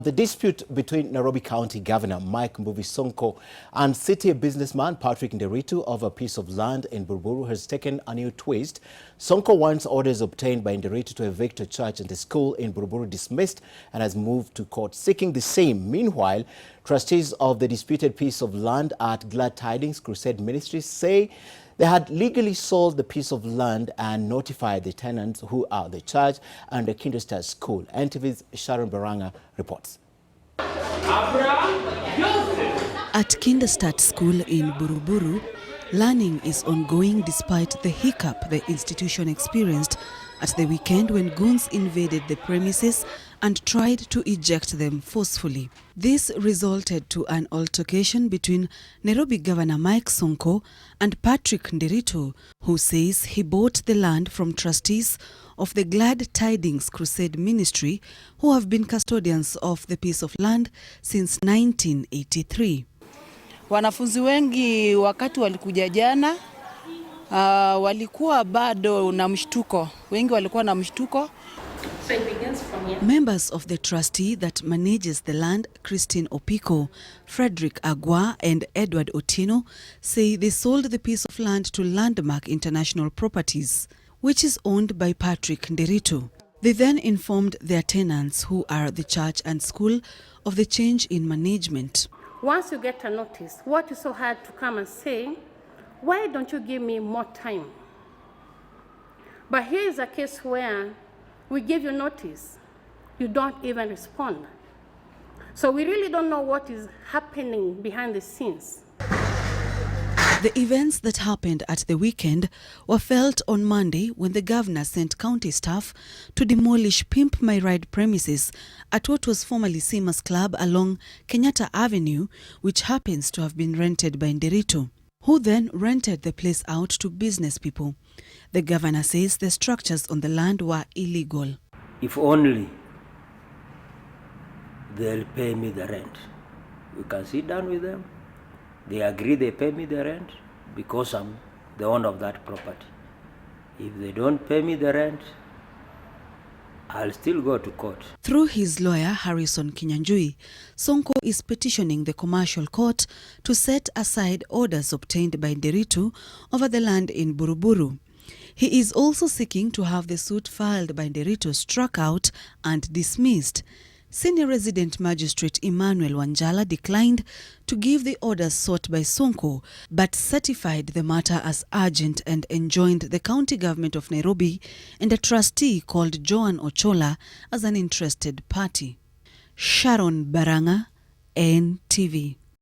The dispute between Nairobi County Governor Mike Sonko and city businessman Patrick Nderitu over a piece of land in Buruburu has taken a new twist. Sonko wants orders obtained by Nderitu to evict a church and a school in Buruburu dismissed and has moved to court seeking the same. Meanwhile, trustees of the disputed piece of land at Glad Tidings Crusade Ministries say they had legally sold the piece of land and notified the tenants who are the church and the Kinderstart School. NTV's Sharon Baranga reports. At Kinderstart School in Buruburu, learning is ongoing despite the hiccup the institution experienced at the weekend when goons invaded the premises and tried to eject them forcefully. This resulted to an altercation between Nairobi Governor Mike Sonko and Patrick Nderitu, who says he bought the land from trustees of the Glad Tidings Crusade Ministry, who have been custodians of the piece of land since 1983. Wanafunzi wengi wakati walikuja jana walikuwa bado na mshtuko. Wengi walikuwa na mshtuko. Members of the trustee that manages the land, Christine Opiko, Frederick Agua and Edward Otino, say they sold the piece of land to Landmark International Properties, which is owned by Patrick Nderitu. They then informed their tenants, who are the church and school, of the change in management. Once you get a notice, what is so hard to come and say, why don't you give me more time? But here is a case where we give you notice, you don't even respond. So we really don't know what is happening behind the scenes. The events that happened at the weekend were felt on Monday when the governor sent county staff to demolish Pimp My Ride premises at what was formerly Simas Club along Kenyatta Avenue, which happens to have been rented by Nderitu, who then rented the place out to business people. The governor says the structures on the land were illegal. If only they'll pay me the rent. We can sit down with them. They agree they pay me the rent because I'm the owner of that property. If they don't pay me the rent, I'll still go to court. Through his lawyer, Harrison Kinyanjui, Sonko is petitioning the commercial court to set aside orders obtained by Nderitu over the land in Buruburu. He is also seeking to have the suit filed by Nderitu struck out and dismissed. Senior resident magistrate Emmanuel Wanjala declined to give the orders sought by Sonko, but certified the matter as urgent and enjoined the county government of Nairobi and a trustee called Joan Ochola as an interested party. Sharon Baranga, NTV.